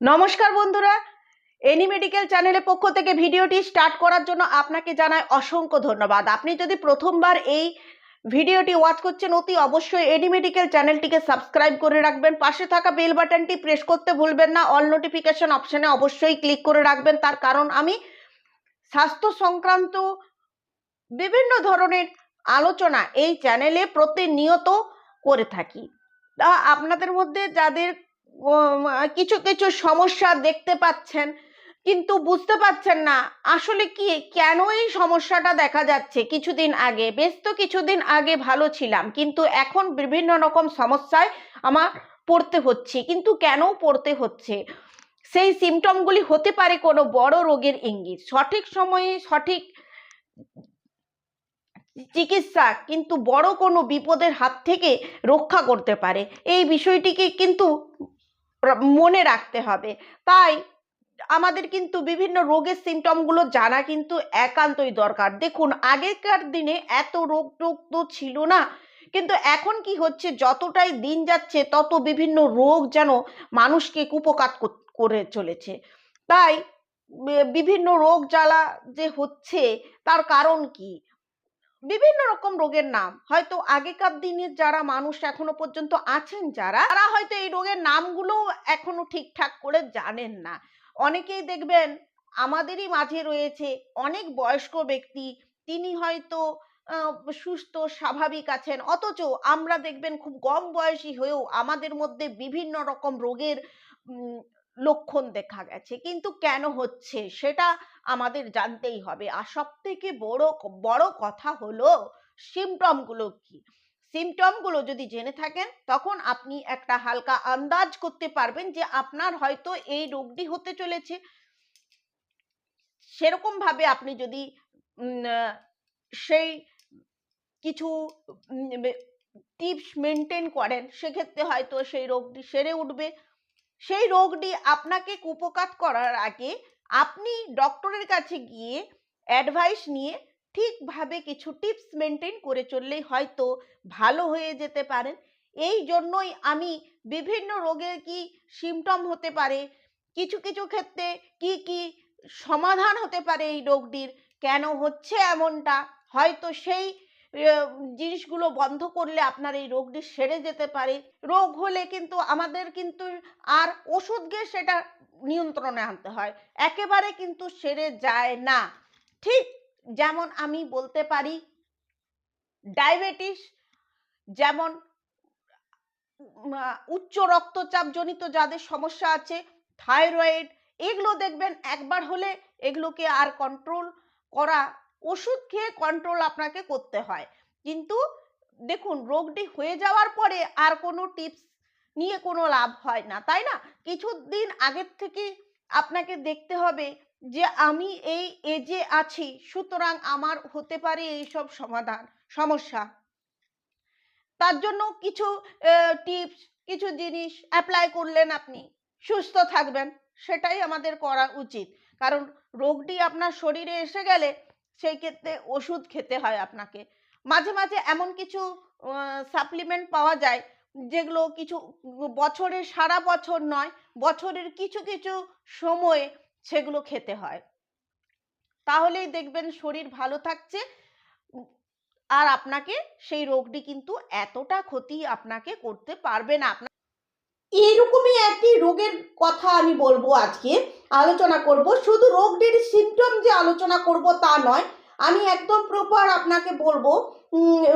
নমস্কার বন্ধুরা, any medical চ্যানেলের পক্ষ থেকে ভিডিওটি স্টার্ট করার জন্য আপনাকে জানাই অসংখ্য ধন্যবাদ। আপনি যদি প্রথমবার এই ভিডিওটি ওয়াচ করছেন, অতি অবশ্যই এনি মেডিকেল চ্যানেলটিকে সাবস্ক্রাইব করে রাখবেন। পাশে থাকা বেল বাটনটি প্রেস করতে ভুলবেন না। অল নোটিফিকেশন অপশনে অবশ্যই ক্লিক করে রাখবেন, তার কারণ আমি স্বাস্থ্য সংক্রান্ত বিভিন্ন ধরনের আলোচনা এই চ্যানেলে প্রতিনিয়ত করে থাকি। আপনাদের মধ্যে যাদের কিছু কিছু সমস্যা দেখতে পাচ্ছেন কিন্তু বুঝতে পারছেন না আসলে কি কেন এই সমস্যাটা দেখা যাচ্ছে, কিছুদিন আগে ভালো ছিলাম কিন্তু এখন বিভিন্ন রকম সমস্যায় আমার পড়তে হচ্ছে। কিন্তু কেন পড়তে হচ্ছে? সেই সিমটমগুলি হতে পারে কোনো বড় রোগের ইঙ্গিত। সঠিক সময়ে সঠিক চিকিৎসা কিন্তু বড় কোনো বিপদের হাত থেকে রক্ষা করতে পারে, এই বিষয়টিকে কিন্তু মনে রাখতে হবে। তাই আমাদের কিন্তু বিভিন্ন রোগের সিমটমগুলো জানা কিন্তু একান্তই দরকার। দেখুন, আগেকার দিনে এত রোগ তো ছিল না, কিন্তু এখন কি হচ্ছে, যতটাই দিন যাচ্ছে তত বিভিন্ন রোগ যেন মানুষকে কুপোকাত করে চলেছে। তাই বিভিন্ন রোগ জ্বালা যে হচ্ছে তার কারণ কি? বিভিন্ন রকম রোগের নাম হয়তো আগেকার দিনের যারা মানুষ এখনো পর্যন্ত আছেন, তারা হয়তো এই রোগের নামগুলো এখনো ঠিকঠাক করে জানেন না। অনেকেই দেখবেন আমাদেরই মাঝে রয়েছে অনেক বয়স্ক ব্যক্তি, তিনি হয়তো সুস্থ স্বাভাবিক আছেন, অথচ আমরা দেখবেন খুব কম বয়সী হয়েও আমাদের মধ্যে বিভিন্ন রকম রোগের লক্ষণ দেখা গেছে। কিন্তু কেন হচ্ছে সেটা আমাদের জানতেই হবে। আর সব থেকে বড় কথা হলো সিমটমগুলো কি। সিমটমগুলো যদি জেনে থাকেন তখন আপনি একটা হালকা আন্দাজ করতে পারবেন যে আপনার হয়তো এই রোগটি হতে চলেছে। সেরকম ভাবে আপনি যদি সেই কিছু টিপস মেনটেন করেন, সেক্ষেত্রে হয়তো সেই রোগটি সেরে উঠবে। সেই রোগটি আপনাকে কুপোকাত করার আগে আপনি ডক্টরের কাছে গিয়ে অ্যাডভাইস নিয়ে ঠিকভাবে কিছু টিপস মেনটেন করে চললেই হয়তো ভালো হয়ে যেতে পারেন। এই জন্যই আমি বিভিন্ন রোগের কি সিমটম হতে পারে, কিছু কিছু ক্ষেত্রে কি কি সমাধান হতে পারে এই রোগটির, কেন হচ্ছে এমনটা, হয়তো সেই জিনিসগুলো বন্ধ করলে আপনার এই রোগটি সেরে যেতে পারে। রোগ হলে কিন্তু আমাদের কিন্তু আর ওষুধ দিয়ে সেটা নিয়ন্ত্রণে আনতে হয়, একেবারে কিন্তু সেরে যায় না। ঠিক যেমন আমি বলতে পারি ডায়াবেটিস, যেমন উচ্চ রক্তচাপ জনিত যাদের সমস্যা আছে, থাইরয়েড, এগুলো দেখবেন একবার হলে এগুলোকে আর কন্ট্রোল করা, ওষুধ খেয়ে কন্ট্রোল আপনাকে করতে হয়। কিন্তু দেখুন, রোগটি হয়ে যাওয়ার পরে আর কোনো টিপস নিয়ে কোনো লাভ হয় না, তাই না? কিছুদিন আগের থেকে আপনাকে দেখতে হবে যে আমি এই এজে আছি, সুতরাং আমার হতে পারে এইসব সমস্যা। তার জন্য কিছু টিপস, কিছু জিনিস অ্যাপ্লাই করলেন, আপনি সুস্থ থাকবেন, সেটাই আমাদের করা উচিত। কারণ রোগটি আপনার শরীরে এসে গেলে সেই ক্ষেত্রে ওষুধ খেতে হয় আপনাকে। মাঝে মাঝে এমন কিছু সাপ্লিমেন্ট পাওয়া যায় যেগুলো কিছু বছরের, সারা বছর নয়, বছরের কিছু কিছু সময়ে সেগুলো খেতে হয়, তাহলেই দেখবেন শরীর ভালো থাকছে। আর আপনাকে সেই রোগটি কিন্তু এতটা ক্ষতি আপনাকে করতে পারবে না। এইরকমই একটি রোগের কথা আমি বলবো, আজকে আলোচনা করব। শুধু রোগটির সিমটম যে আলোচনা করব তা নয়, আমি একদম প্রপার আপনাকে বলবো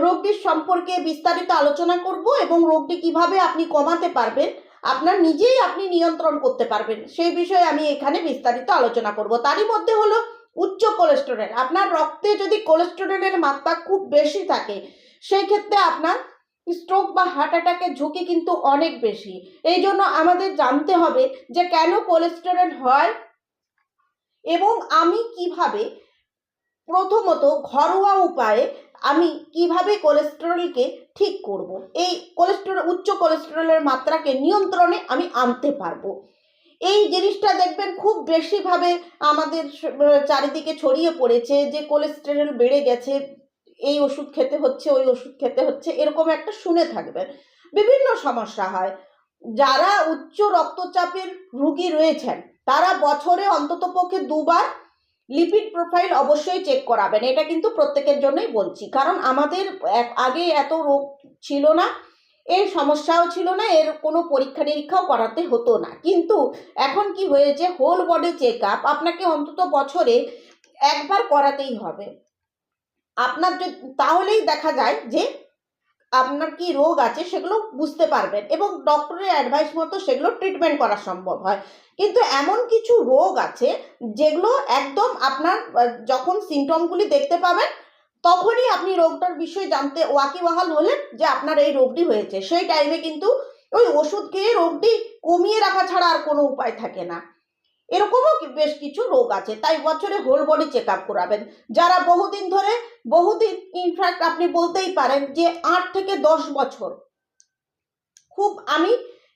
রোগটির সম্পর্কে বিস্তারিত আলোচনা করব এবং রোগটি কিভাবে আপনি কমাতে পারবেন, আপনার নিজেই আপনি নিয়ন্ত্রণ করতে পারবেন, সেই বিষয়ে আমি এখানে বিস্তারিত আলোচনা করব। তারই মধ্যে হলো উচ্চ কোলেস্টেরল। আপনার রক্তে যদি কোলেস্টেরলের মাত্রা খুব বেশি থাকে, সেই ক্ষেত্রে আপনার স্ট্রোক বা হার্ট অ্যাটাকের ঝুঁকি কিন্তু অনেক বেশি। এই জন্য আমাদের জানতে হবে যে কেন কোলেস্টেরল হয় এবং আমি কিভাবে প্রথমত ঘরোয়া উপায়ে আমি কিভাবে কোলেস্টেরলকে ঠিক করব, এই উচ্চ কোলেস্টেরলের মাত্রাকে নিয়ন্ত্রণে আমি আনতে পারবো। এই জিনিসটা দেখবেন খুব বেশিভাবে আমাদের চারিদিকে ছড়িয়ে পড়েছে যে কোলেস্টেরল বেড়ে গেছে, এই ওষুধ খেতে হচ্ছে, ওই ওষুধ খেতে হচ্ছে, এরকম একটা শুনে থাকবেন। বিভিন্ন সমস্যা হয়, যারা উচ্চ রক্তচাপের রোগী রয়েছেন তারা বছরে অন্ততপক্ষে 2বার লিপিড প্রোফাইল অবশ্যই চেক করাবেন। এটা কিন্তু প্রত্যেকের জন্যই বলছি, কারণ আমাদের আগে এত রোগ ছিল না, এর সমস্যাও ছিল না, এর কোনো পরীক্ষা নিরীক্ষাও করাতে হতো না। কিন্তু এখন কি হয়েছে, হোল বডি চেক আপ আপনাকে অন্তত বছরে একবার করাতেই হবে। আপনার তাহলেই দেখা যায় যে আপনার কি রোগ আছে সেগুলো বুঝতে পারবেন এবং ডক্টরের অ্যাডভাইস মতো সেগুলো ট্রিটমেন্ট করা সম্ভব হয়। কিন্তু এমন কিছু রোগ আছে যেগুলো একদম আপনার যখন সিমটমগুলি দেখতে পাবেন তখনই আপনি রোগটার বিষয়ে জানতে ওয়াকিবহাল হলেন যে আপনার এই রোগটি হয়েছে। সেই টাইমে কিন্তু ওই ওষুধ খেয়ে রোগটি কমিয়ে রাখা ছাড়া আর কোনো উপায় থাকে না। এরকমও বেশ কিছু রোগ আছে, তাই বছরে হোল বডি চেক আপ করাবেন। যারা বহুদিন ইনফ্যাক্ট আপনি বলতেই পারেন যে 8 থেকে 10 বছর, খুব আমি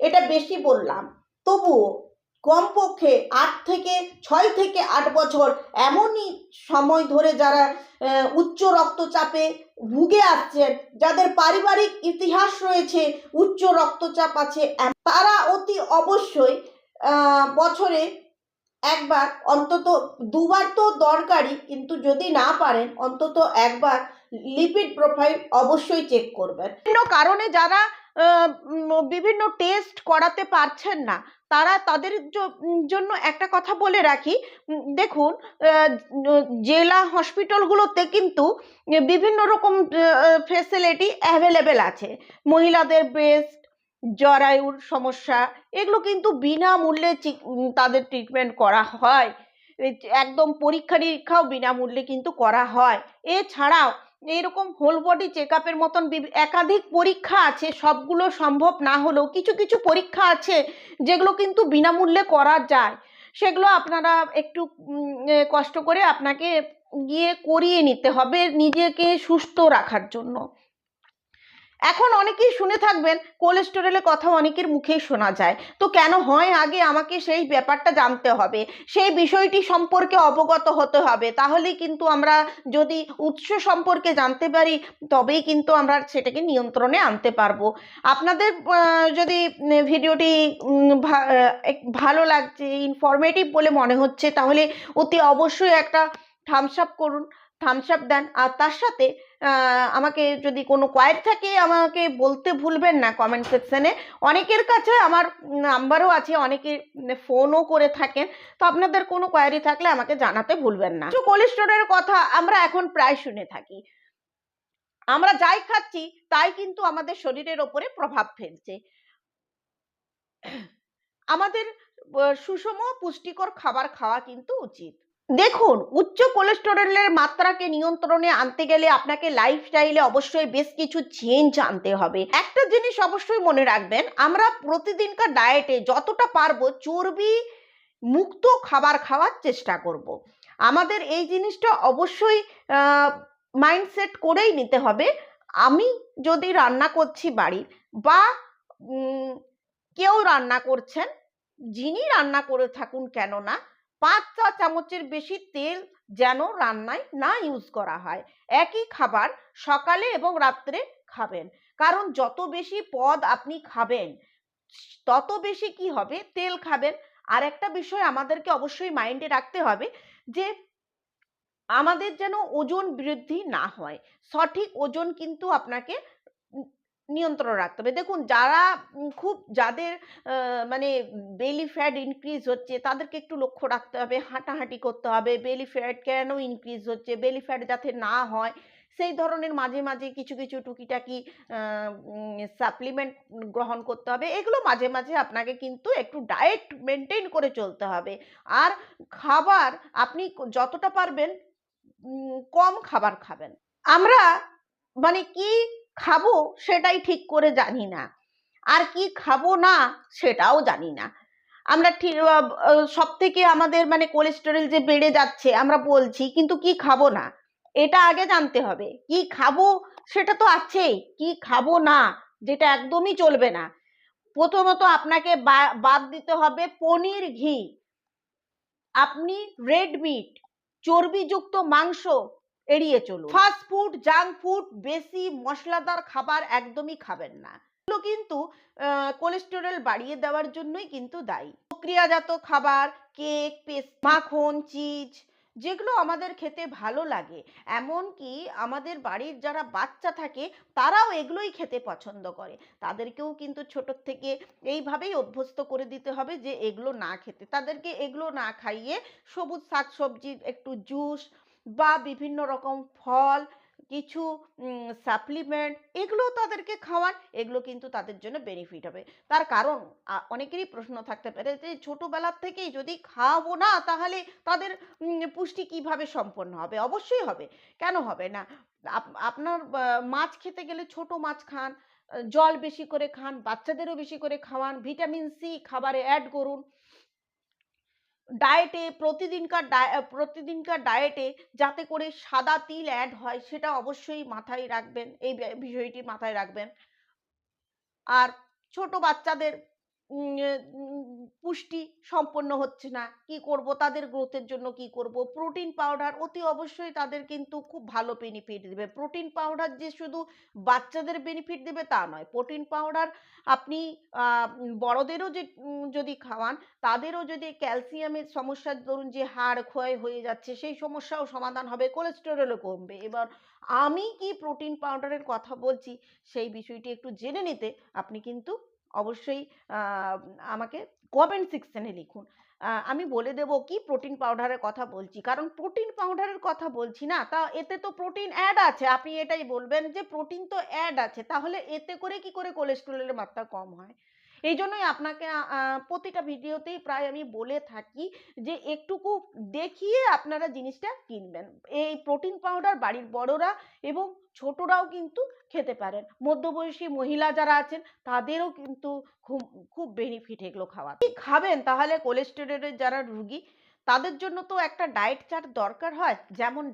এটা বেশি বললাম, তবুও কমপক্ষে 6 থেকে 8 বছর এমনই সময় ধরে যারা উচ্চ রক্তচাপে ভুগে আসছেন, যাদের পারিবারিক ইতিহাস রয়েছে, উচ্চ রক্তচাপ আছে, তারা অতি অবশ্যই বছরে একবার, অন্তত 2বার তো দরকারই, কিন্তু যদি না পারেন অন্তত একবার লিপিড প্রোফাইল অবশ্যই চেক করবেন। বিভিন্ন কারণে যারা বিভিন্ন টেস্ট করাতে পারছেন না, তাদের জন্য একটা কথা বলে রাখি। দেখুন, জেলা হসপিটালগুলোতে কিন্তু বিভিন্ন রকম ফেসিলিটি অ্যাভেলেবেল আছে। মহিলাদের ব্রেস্ট, জরায়ুর সমস্যা, এগুলো কিন্তু বিনামূল্যে তাদের ট্রিটমেন্ট করা হয়। একদম পরীক্ষা নিরীক্ষাও বিনামূল্যে কিন্তু করা হয়। এছাড়াও এইরকম হোল বডি চেক আপের মতন একাধিক পরীক্ষা আছে, সবগুলো সম্ভব না হলেও কিছু কিছু পরীক্ষা আছে যেগুলো কিন্তু বিনামূল্যে করা যায়। সেগুলো আপনারা একটু কষ্ট করে আপনাকে গিয়ে করিয়ে নিতে হবে নিজেকে সুস্থ রাখার জন্য। এখন অনেকেই শুনে থাকবেন কোলেস্টেরলের কথা অনেকের মুখেই শোনা যায়, তো কেন হয়, আগে আমাকে সেই ব্যাপারটা জানতে হবে, সেই বিষয়টি সম্পর্কে অবগত হতে হবে। তাহলেই কিন্তু আমরা যদি উৎস সম্পর্কে জানতে পারি তবেই কিন্তু আমরা সেটাকে নিয়ন্ত্রণে আনতে পারবো। আপনাদের যদি ভিডিওটি ভালো লাগছে, ইনফরমেটিভ বলে মনে হচ্ছে, তাহলে অতি অবশ্যই একটা থামস আপ করুন, থামস আপ দেন। আর তার সাথে আমাকে যদি কোনো কোয়ারি থাকে আমাকে বলতে ভুলবেন না কমেন্ট সেকশনে। অনেকের কাছে আমার নাম্বারও আছে, অনেকে ফোনও করে থাকেন, তো আপনাদের কোনো কোয়ারি থাকলে আমাকে জানাতে ভুলবেন না। কোলেস্টেরলের কথা আমরা এখন প্রায় শুনে থাকি, আমরা যাই খাচ্ছি তাই কিন্তু আমাদের শরীরের ওপরে প্রভাব ফেলছে। আমাদের সুষম পুষ্টিকর খাবার খাওয়া কিন্তু উচিত। দেখুন, উচ্চ কোলেস্টেরলের মাত্রাকে নিয়ন্ত্রণে আনতে গেলে আপনাকে লাইফস্টাইলে অবশ্যই বেশ কিছু চেঞ্জ আনতে হবে। একটা জিনিস অবশ্যই মনে রাখবেন, আমরা প্রতিদিনকার ডায়েটে যতটা পারবো চর্বি মুক্ত খাবার খাওয়ার চেষ্টা করব। আমাদের এই জিনিসটা অবশ্যই মাইন্ডসেট করেই নিতে হবে। আমি যদি রান্না করছি বাড়ির, বা কেউ রান্না করছেন, যিনি রান্না করে থাকুন কেন না, 5 চা চামচের বেশি তেল যেন রান্নায় না ইউজ করা হয়। একই খাবার সকালে এবং রাত্রে খাবেন, কারণ যত বেশি পদ আপনি খাবেন তত বেশি কি হবে, তেল খাবেন। আর একটা বিষয় আমাদেরকে অবশ্যই মাইন্ডে রাখতে হবে যে আমাদের যেন ওজন বৃদ্ধি না হয়। সঠিক ওজন কিন্তু আপনাকে নিয়ন্ত্রণ রাখতে হবে। দেখুন, যারা যাদের মানে বেলি ফ্যাট ইনক্রিজ হচ্ছে তাদেরকে একটু লক্ষ্য রাখতে হবে, হাঁটাহাঁটি করতে হবে। বেলি ফ্যাট কেন ইনক্রিজ হচ্ছে, বেলি ফ্যাট যাতে না হয় সেই ধরনের মাঝে মাঝে কিছু কিছু টুকিটাকি সাপ্লিমেন্ট গ্রহণ করতে হবে। এগুলো মাঝে মাঝে আপনাকে কিন্তু একটু ডায়েট মেনটেন করে চলতে হবে। আর খাবার আপনি যতটা পারবেন কম খাবার খাবেন। আমরা মানে কি খাবো সেটাই ঠিক করে জানি না, আর কি খাবো না সেটাও জানি না। আমরা ঠিক সব থেকে আমাদের মানে কোলেস্টেরল যে বেড়ে যাচ্ছে আমরা বলছি, কিন্তু কি খাবো না এটা আগে জানতে হবে। কি খাবো সেটা তো আছেই, কি খাবো না যেটা একদমই চলবে না। প্রথমত আপনাকে বাদ দিতে হবে পনির, ঘি। আপনি রেড মিট, চর্বিযুক্ত মাংস এড়িয়ে চলুন। ফাস্ট ফুড, জাঙ্ক ফুড, বেশি মশলাদার খাবার একদমই খাবেন না। এগুলো কিন্তু কোলেস্টেরল বাড়িয়ে দেওয়ার জন্যই কিন্তু দায়ী। প্রক্রিয়াজাত খাবার, কেক, মাখন, চিজ যেগুলো আমাদের খেতে ভালো লাগে, এমনকি আমাদের বাড়ির যারা বাচ্চা থাকে তারাও এগুলোই খেতে পছন্দ করে। তাদেরকেও কিন্তু ছোটোর থেকে এইভাবেই অভ্যস্ত করে দিতে হবে যে এগুলো না খেতে। তাদেরকে এগুলো না খাইয়ে সবুজ শাকসবজির একটু জুস বা বিভিন্ন রকম ফল, কিছু সাপ্লিমেন্ট এগুলো তাদেরকে খাওয়ান। এগুলো কিন্তু তাদের জন্য বেনিফিট হবে। তার কারণ অনেকেরই প্রশ্ন থাকতে পারে যে ছোটবেলার থেকেই যদি খাওয়াবো না তাহলে তাদের পুষ্টি কিভাবে সম্পন্ন হবে? অবশ্যই হবে। কেন হবে না? আপনার মাছ খেতে গেলে ছোট মাছ খান, জল বেশি করে খান, বাচ্চাদেরও বেশি করে খাওয়ান, ভিটামিন সি খাবারে অ্যাড করুন। ডায়েটে প্রতিদিনকার ডায়েটে যাতে করে সাদা তিল অ্যাড হয় সেটা অবশ্যই মাথায় রাখবেন, এই বিষয়টি মাথায় রাখবেন। আর ছোট বাচ্চাদের পুষ্টি সম্পন্ন হচ্ছে না, কি করব? তাদের গ্রোথের জন্য কি করব? প্রোটিন পাউডার অতি অবশ্যই তাদের কিন্তু খুব ভালো বেনিফিট দেবে। প্রোটিন পাউডার যে শুধু বাচ্চাদের বেনিফিট দেবে তা নয়। প্রোটিন পাউডার আপনি বড়দেরও যে যদি খাওয়ান, তাদেরও যদি ক্যালসিয়ামের সমস্যার দরুন যে হাড় ক্ষয় হয়ে যাচ্ছে সেই সমস্যাও সমাধান হবে, কোলেস্টেরলও কমবে। এবার আমি কি প্রোটিন পাউডারের কথা বলছি সেই বিষয়টি একটু জেনে নিতে আপনি কিন্তু অবশ্যই আমাকে কমেন্ট সেকশনে লিখুন। আমি বলে দেব কি প্রোটিন পাউডারের কথা বলছি। কারণ প্রোটিন পাউডারের কথা বলছি না, তা এতে তো প্রোটিন অ্যাড আছে। আপনি এটাই বলবেন যে প্রোটিন তো অ্যাড আছে, তাহলে এতে করে কি করে কোলেস্টেরলের মাত্রা কম হয়? এই জন্যই আপনাকে প্রতিটা ভিডিওতেই প্রায় আমি বলে থাকি যে একটুকু দেখিয়ে আপনারা জিনিসটা কিনবেন। এই প্রোটিন পাউডার বাড়ির বড়রা এবং ছোটরাও কিন্তু খেতে পারেন। মধ্যবয়সী মহিলা যারা আছেন তাদেরও কিন্তু খুব খুব বেনিফিট এগুলো খাওয়া। কি খাবেন তাহলে কোলেস্টেরলের যারা রুগী তাদের জন্য তো একটা ডায়েট চার্ট দরকার হয়। যেমন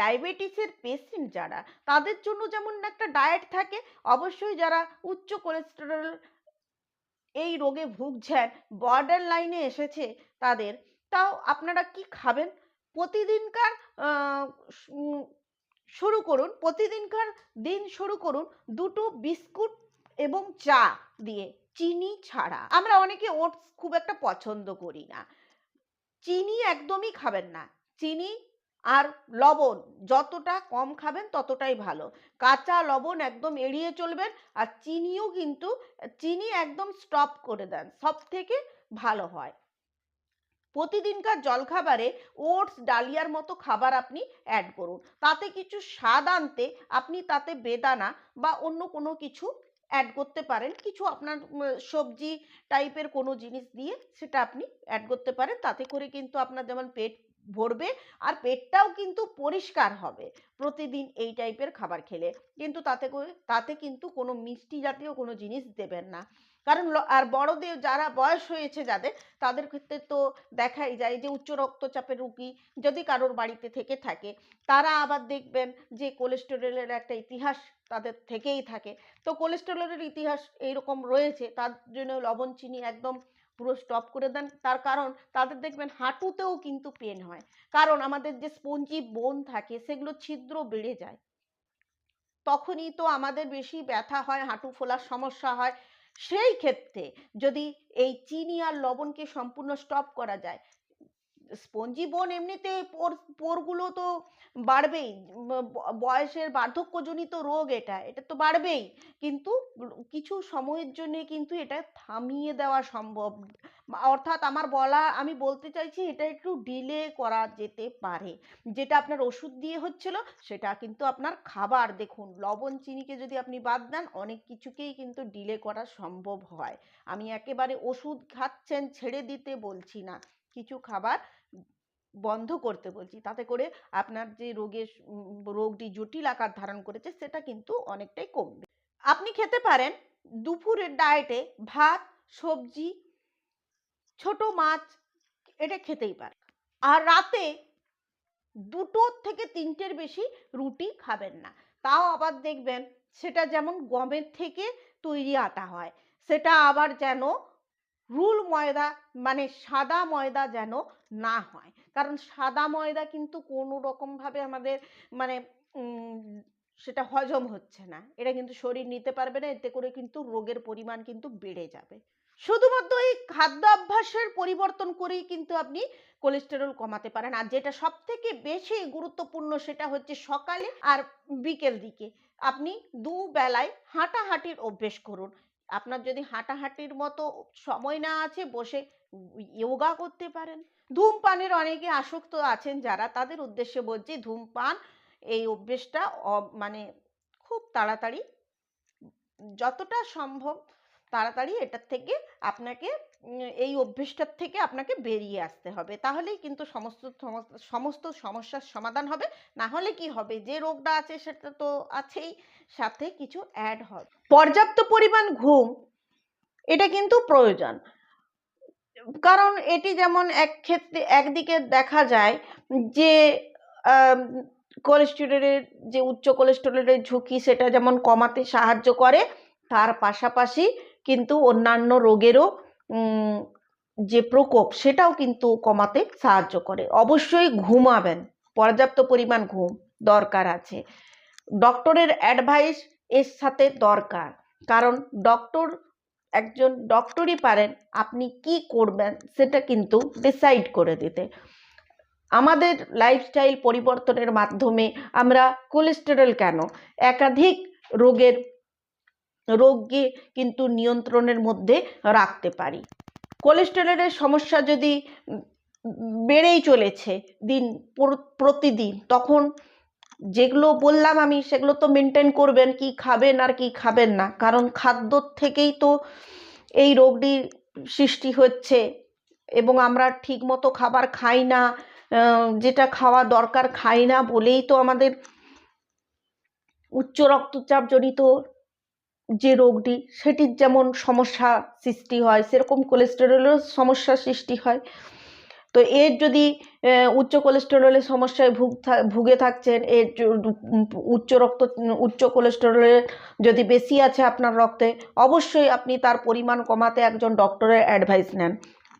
ডায়াবেটিসের পেশেন্ট যারা তাদের জন্য যেমন একটা ডায়েট থাকে, অবশ্যই যারা উচ্চ কোলেস্টেরল এই রোগে ভুগছেন, বর্ডার লাইনে এসেছে তাদের, তাও আপনারা কি খাবেন? প্রতিদিনকার আহ, শুরু করুন, প্রতিদিনকার দিন শুরু করুন দুটো বিস্কুট এবং চা দিয়ে, চিনি ছাড়া। আমরা অনেকে ওটস খুব একটা পছন্দ করি না। চিনি একদমই খাবেন না। চিনি আর লবণ যতটা কম খাবেন ততটাই ভালো। কাঁচা লবণ একদম এড়িয়ে চলবেন। আর চিনিও কিন্তু চিনি একদম স্টপ করে দেন, সব থেকে ভালো হয়। প্রতিদিনকার জলখাবারে ওটস, ডালিয়ার মতো খাবার আপনি অ্যাড করুন। তাতে কিছু স্বাদ আনতে আপনি তাতে বেদানা বা অন্য কোনো কিছু অ্যাড করতে পারেন। কিছু আপনার সবজি টাইপের কোনো জিনিস দিয়ে সেটা আপনি অ্যাড করতে পারেন। তাতে করে কিন্তু আপনার যেমন পেট ভরবে আর পেটটাও কিন্তু পরিষ্কার হবে প্রতিদিন এই টাইপের খাবার খেলে। কিন্তু তাতে কিন্তু কোনো মিষ্টি জাতীয় কোনো জিনিস দেবেন না। কারণ আর বড়দের যারা বয়স হয়েছে যাদের, তাদের ক্ষেত্রে তো দেখাই যায় যে উচ্চ রক্তচাপের রোগী যদি কারোর বাড়িতে থেকে থাকে, তারা আবার দেখবেন যে কোলেস্টেরলের একটা ইতিহাস তাদের থেকেই থাকে। তো কোলেস্টেরলের ইতিহাস এইরকম রয়েছে, তার জন্য লবণ চিনি একদম পুরো স্টপ করে দেন। তার কারণ তাদের দেখবেন হাঁটুতেও কিন্তু পেন হয়, কারণ আমাদের যে স্পঞ্জি বোন থাকে সেগুলো ছিদ্র বেড়ে যায়, তখনই তো আমাদের বেশি ব্যথা হয়, হাঁটু ফোলার সমস্যা হয়। সেই ক্ষেত্রে যদি এই চিনি আর লবণকে সম্পূর্ণ স্টপ করা যায়, স্পঞ্জি বোন এমনিতে পোরগুলো তো বাড়বেই। বয়সের বার্ধক্যজনিত রোগ, এটা তো বাড়বেই, কিন্তু কিছু সময়ের জন্য কিন্তু এটা থামিয়ে দেওয়া সম্ভব। অর্থাৎ আমি বলতে চাইছি এটা একটু ডিলে করা যেতে পারে। যেটা আপনার ওষুধ দিয়ে হচ্ছিল সেটা কিন্তু আপনার খাবার, দেখুন লবণ চিনিকে যদি আপনি বাদ দেন অনেক কিছুকেই কিন্তু ডিলে করা সম্ভব হয়। আমি একেবারে ওষুধ খাচ্ছেন ছেড়ে দিতে বলছি না, কিছু খাবার বন্ধ করতে বলছি, তাতে করে আপনার যে রোগটি জটিল আকার ধারণ করেছে সেটা কিন্তু অনেকটাই কমবে। আপনি খেতে পারেন দুপুরের ডায়েটে ভাত, সবজি, ছোট মাছ, এটা খেতেই পারেন। আর রাতে দুটো থেকে তিনটের বেশি রুটি খাবেন না। তাও আবার দেখবেন সেটা যেমন গমের থেকে তৈরি আটা হয়, সেটা আবার যেন রুল ময়দা মানে সাদা ময়দা যেন না হয়। কারণ সাদা ময়দা কিন্তু কোনো রকমভাবে আমাদের মানে সেটা হজম হচ্ছে না, এটা কিন্তু শরীর নিতে পারবে না, এতে করে কিন্তু রোগের পরিমাণ কিন্তু বেড়ে যাবে। শুধুমাত্র এই খাদ্যাভ্যাসের পরিবর্তন করেই কিন্তু আপনি কোলেস্টেরল কমাতে পারেন। আর যেটা সব থেকে বেশি গুরুত্বপূর্ণ সেটা হচ্ছে সকালে আর বিকেল দিকে আপনি দুবেলায় হাঁটাহাঁটির অভ্যেস করুন। আপনার যদি হাঁটাহাঁটির মতো সময় না আছে, বসে যোগা করতে পারেন। ধূমপানের অনেকে আসক্ত আছেন যারা, তাদের উদ্দেশ্যে বলছি ধূমপান এই অভ্যেসটা মানে খুব তাড়াতাড়ি, যতটা সম্ভব তাড়াতাড়ি এটার থেকে আপনাকে এই অভ্যেসটার থেকে আপনাকে বেরিয়ে আসতে হবে, তাহলেই কিন্তু সমস্ত সমস্যার সমাধান হবে। না হলে কি হবে, যে রোগটা আছে সেটা তো আছেই, সাথে কিছু অ্যাড হবে। পর্যাপ্ত পরিমাণ ঘুম এটা কিন্তু প্রয়োজন, কারণ এটি যেমন একদিকে দেখা যায় যে কোলেস্টেরলের যে উচ্চ কোলেস্টেরলের ঝুঁকি সেটা যেমন কমাতে সাহায্য করে, তার পাশাপাশি কিন্তু অন্যান্য রোগেরও যে প্রকোপ সেটাও কিন্তু কমাতে সাহায্য করে। অবশ্যই ঘুমাবেন, পর্যাপ্ত পরিমাণ ঘুম দরকার আছে, ডক্টরের অ্যাডভাইস এর সাথে দরকার, কারণ একজন ডক্টরই পারেন আপনি কি করবেন সেটা কিন্তু ডিসাইড করে দিতে। আমাদের লাইফস্টাইল পরিবর্তনের মাধ্যমে আমরা কোলেস্টেরল কেন, একাধিক রোগকে কিন্তু নিয়ন্ত্রণের মধ্যে রাখতে পারি। কোলেস্টেরলের সমস্যা যদি বেড়েই চলেছে প্রতিদিন, তখন যেগুলো বললাম আমি সেগুলো তো মেনটেন করবেন, কি খাবেন আর কি খাবেন না, কারণ খাদ্য থেকেই তো এই রোগটির সৃষ্টি হচ্ছে, এবং আমরা ঠিক মতো খাবার খাই না, যেটা খাওয়া দরকার খাই না বলেই তো আমাদের উচ্চ রক্তচাপ জনিত যে রোগটি সেটির যেমন সমস্যা সৃষ্টি হয়, সেরকম কোলেস্টেরলেরও সমস্যা সৃষ্টি হয়। তো এর যদি উচ্চ কোলেস্টেরলের সমস্যায় ভুগে থাকছেন, এর উচ্চ কোলেস্টেরলের যদি বেশি আছে আপনার রক্তে, অবশ্যই আপনি তার পরিমাণ কমাতে একজন ডক্টরের অ্যাডভাইস নেন।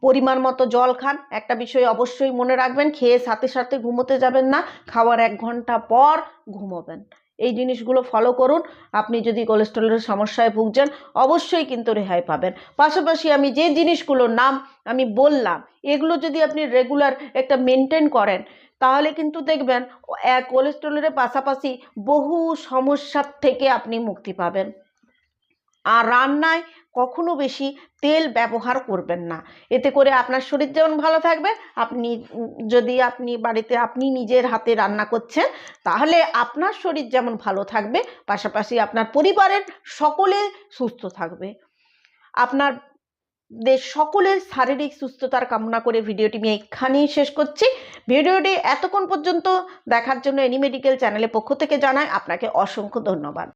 পরিমাণ মতো জল খান, একটা বিষয় অবশ্যই মনে রাখবেন, খেয়ে সাথে সাথে ঘুমোতে যাবেন না, খাওয়ার 1 ঘন্টা পর ঘুমোবেন। এই জিনিসগুলো ফলো করুন, আপনি যদি কোলেস্টেরলের সমস্যায় ভুগছেন অবশ্যই কিন্তু রেহাই পাবেন। পাশাপাশি আমি যে জিনিসগুলোর নাম আমি বললাম এগুলো যদি আপনি রেগুলার একটা মেনটেন করেন, তাহলে কিন্তু দেখবেন কোলেস্টেরলের পাশাপাশি বহু সমস্যার থেকে আপনি মুক্তি পাবেন। আর রান্নায় কখনো বেশি তেল ব্যবহার করবেন না, এতে করে আপনার শরীর যেমন ভালো থাকবে, আপনি বাড়িতে আপনি নিজের হাতে রান্না করছেন, তাহলে আপনার শরীর যেমন ভালো থাকবে, পাশাপাশি আপনার পরিবারের সকলে সুস্থ থাকবে। আপনাদের সকলের শারীরিক সুস্থতার কামনা করে ভিডিওটি আমি এখানেই শেষ করছি। ভিডিওটি এতক্ষণ পর্যন্ত দেখার জন্য এনি মেডিকেল চ্যানেলের পক্ষ থেকে জানাই আপনাকে অসংখ্য ধন্যবাদ।